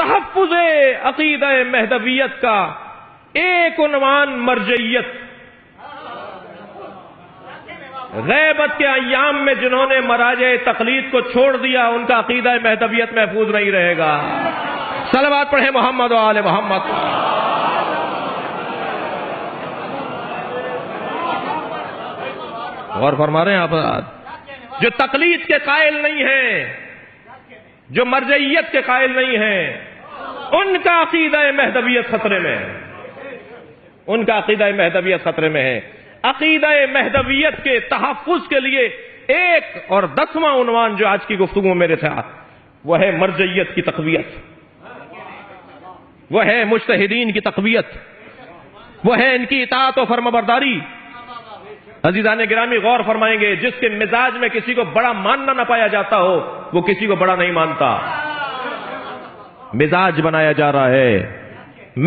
تحفظ عقیدہ مہدویت کا ایک عنوان مرجعیت. غیبت کے ایام میں جنہوں نے مراجع تقلید کو چھوڑ دیا ان کا عقیدہ مہدویت محفوظ نہیں رہے گا. صلوات پڑھیں محمد و آل محمد. غور فرما رہے ہیں آپ؟ جو تقلید کے قائل نہیں ہیں، جو مرجعیت کے قائل نہیں ہیں، ان کا عقیدہ مہدویت خطرے میں ہے. ان کا عقیدہ مہدویت خطرے میں ہے. عقیدہ مہدویت کے تحفظ کے لیے ایک اور 10واں عنوان جو آج کی گفتگو میں میرے ساتھ، وہ ہے مرجعیت کی تقویت، وہ ہے مجتہدین کی تقویت، وہ ہے ان کی اطاعت و فرمانبرداری. عزیزان گرامی غور فرمائیں گے، جس کے مزاج میں کسی کو بڑا ماننا نہ پایا جاتا ہو وہ کسی کو بڑا نہیں مانتا. مزاج بنایا جا رہا ہے.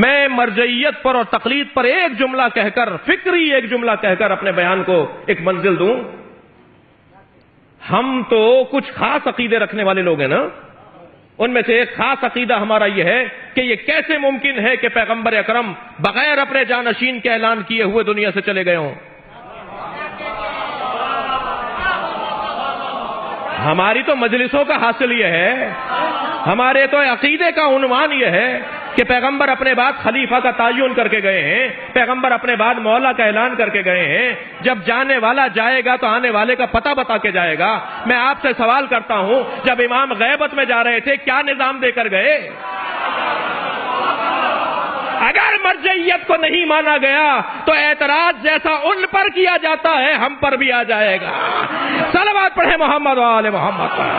میں مرجعیت پر اور تقلید پر ایک جملہ کہہ کر، فکری ایک جملہ کہہ کر اپنے بیان کو ایک منزل دوں. ہم تو کچھ خاص عقیدے رکھنے والے لوگ ہیں نا. ان میں سے ایک خاص عقیدہ ہمارا یہ ہے کہ یہ کیسے ممکن ہے کہ پیغمبر اکرم بغیر اپنے جانشین کے اعلان کیے ہوئے دنیا سے چلے گئے ہوں. ہماری تو مجلسوں کا حاصل یہ ہے، ہمارے تو عقیدے کا عنوان یہ ہے کہ پیغمبر اپنے بعد خلیفہ کا تعین کر کے گئے ہیں، پیغمبر اپنے بعد مولا کا اعلان کر کے گئے ہیں. جب جانے والا جائے گا تو آنے والے کا پتہ بتا کے جائے گا. میں آپ سے سوال کرتا ہوں، جب امام غیبت میں جا رہے تھے کیا نظام دے کر گئے؟ اگر مرجعیت کو نہیں مانا گیا تو اعتراض جیسا ان پر کیا جاتا ہے ہم پر بھی آ جائے گا. صلوات پڑھیں محمد و آل محمد پر.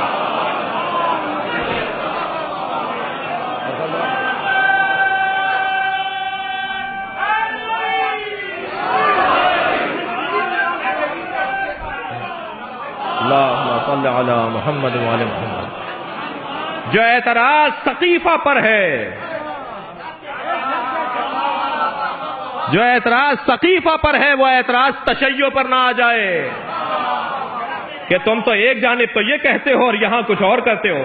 اللہم صل علی محمد و آل محمد. جو اعتراض ثقیفہ پر ہے، جو اعتراض ثقیفہ پر ہے، وہ اعتراض تشیع پر نہ آ جائے کہ تم تو ایک جانب تو یہ کہتے ہو اور یہاں کچھ اور کرتے ہو.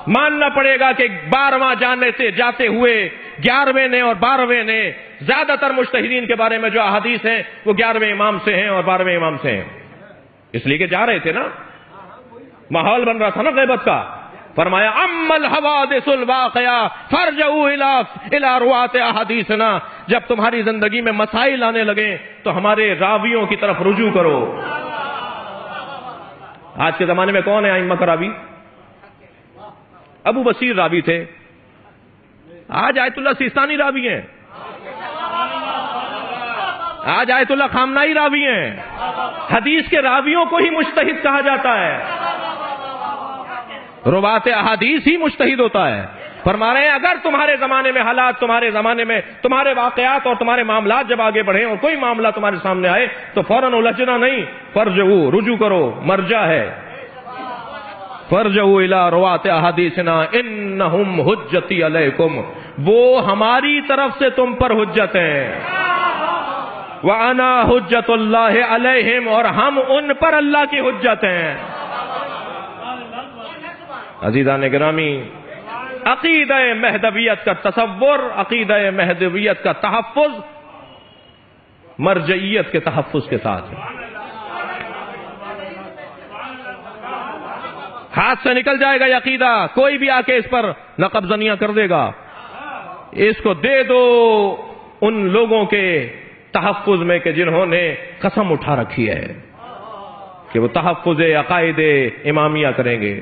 ماننا پڑے گا کہ 12واں جانے سے جاتے ہوئے 11ویں نے اور 12ویں نے زیادہ تر مجتہدین کے بارے میں جو احادیث ہیں وہ 11ویں امام سے ہیں اور 12ویں امام سے ہیں. اس لیے کہ جا رہے تھے نا، ماحول بن رہا تھا نا غیبت کا. فرمایا اما الحوادث الواقعہ فرجعوا الى رواة احادیثنا. جب تمہاری زندگی میں مسائل آنے لگے تو ہمارے راویوں کی طرف رجوع کرو. آج کے زمانے میں کون ہے ائمہ کا راوی؟ ابو بصیر راوی تھے، آج آیت اللہ سیستانی راوی ہیں، آج آیت اللہ خامنائی راوی ہیں. حدیث کے راویوں کو ہی مجتہد کہا جاتا ہے، رواة احادیث ہی مجتہد ہوتا ہے. فرما رہے ہیں اگر تمہارے زمانے میں حالات، تمہارے زمانے میں تمہارے واقعات اور تمہارے معاملات جب آگے بڑھیں اور کوئی معاملہ تمہارے سامنے آئے تو فوراً الجھنا نہیں، فرجعوا، رجوع کرو. مرجع ہے فرجعوا الی رواة احادیثنا انہم حجتی علیکم. وہ ہماری طرف سے تم پر حجت ہیں. وَأَنَا حُجَّةُ اللَّهِ عَلَيْهِمْ، اور ہم ان پر اللہ کی حجت ہیں. عزیزان گرامی، عقیدہ مہدویت کا تصور، عقیدہ مہدویت کا تحفظ مرجعیت کے تحفظ کے ساتھ ہے. ہاتھ سے نکل جائے گا یہ عقیدہ، کوئی بھی آ کے اس پر لقب زنیاں کر دے گا. اس کو دے دو ان لوگوں کے تحفظ میں کہ جنہوں نے قسم اٹھا رکھی ہے کہ وہ تحفظ عقائد امامیہ کریں گے.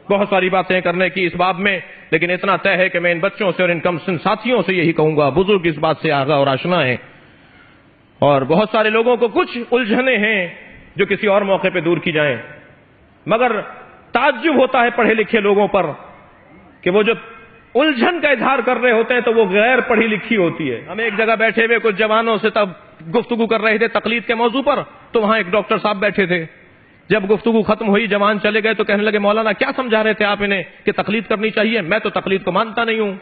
بہت ساری باتیں کرنے کی اس باب میں، لیکن اتنا طے ہے کہ میں ان بچوں سے اور ان کم سن ساتھیوں سے یہی کہوں گا، بزرگ اس بات سے آگاہ اور آشنا ہیں، اور بہت سارے لوگوں کو کچھ الجھنے ہیں جو کسی اور موقع پہ دور کی جائیں. مگر تعجب ہوتا ہے پڑھے لکھے لوگوں پر کہ وہ جو الجھن کا اظہار کر رہے ہوتے ہیں تو وہ غیر پڑھی لکھی ہوتی ہے. ہم ایک جگہ بیٹھے ہوئے کچھ جوانوں سے تب گفتگو کر رہے تھے تقلید کے موضوع پر، تو وہاں ایک ڈاکٹر صاحب بیٹھے تھے. جب گفتگو ختم ہوئی جوان چلے گئے تو کہنے لگے مولانا کیا سمجھا رہے تھے آپ انہیں کہ تقلید کرنی چاہیے؟ میں تو تقلید کو مانتا نہیں ہوں.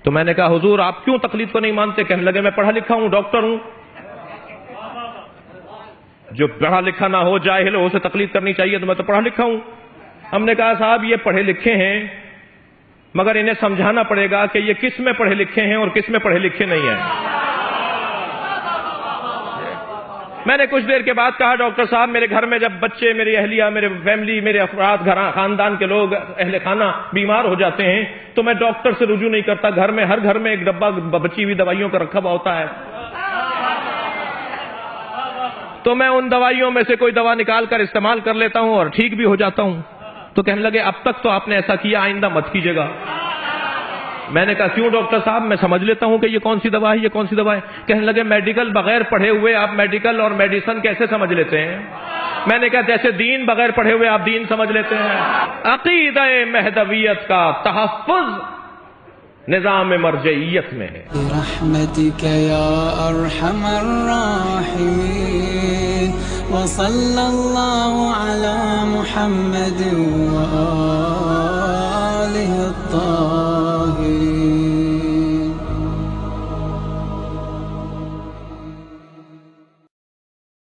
تو میں نے کہا حضور آپ کیوں تقلید کو نہیں مانتے؟ کہنے لگے میں پڑھا لکھا ہوں، ڈاکٹر ہوں. جو پڑھا لکھا نہ ہو، جاہل ہو، اسے تقلید کرنی چاہیے، تو میں تو پڑھا لکھا ہوں. ہم نے کہا صاحب یہ پڑھے لکھے ہیں مگر انہیں سمجھانا پڑے گا کہ یہ کس میں پڑھے لکھے ہیں اور کس میں پڑھے لکھے نہیں ہیں۔ میں نے کچھ دیر کے بعد کہا ڈاکٹر صاحب میرے گھر میں جب بچے، میری اہلیہ، میرے فیملی، میرے افراد، خاندان کے لوگ، اہل خانہ بیمار ہو جاتے ہیں تو میں ڈاکٹر سے رجوع نہیں کرتا، گھر میں ہر گھر میں ایک ڈبہ بچی ہوئی دوائیوں کا رکھا ہوا ہوتا ہے، تو میں ان دوائیوں میں سے کوئی دوا نکال کر استعمال کر لیتا ہوں اور ٹھیک بھی ہو جاتا ہوں۔ تو کہنے لگے اب تک تو آپ نے ایسا کیا، آئندہ مت کیجیے گا۔ میں نے کہا کیوں ڈاکٹر صاحب؟ میں سمجھ لیتا ہوں کہ یہ کون سی دوا ہے، یہ کون سی دوا ہے۔ کہنے لگے میڈیکل بغیر پڑھے ہوئے آپ میڈیکل اور میڈیسن کیسے سمجھ لیتے ہیں؟ میں نے کہا جیسے دین بغیر پڑھے ہوئے آپ دین سمجھ لیتے ہیں۔ عقیدہ مہدویت کا تحفظ نظام مرجعیت میں ہے۔ برحمتک یا ارحم الراحمین وصلی اللہ علی محمد وآلہ الطاہرین۔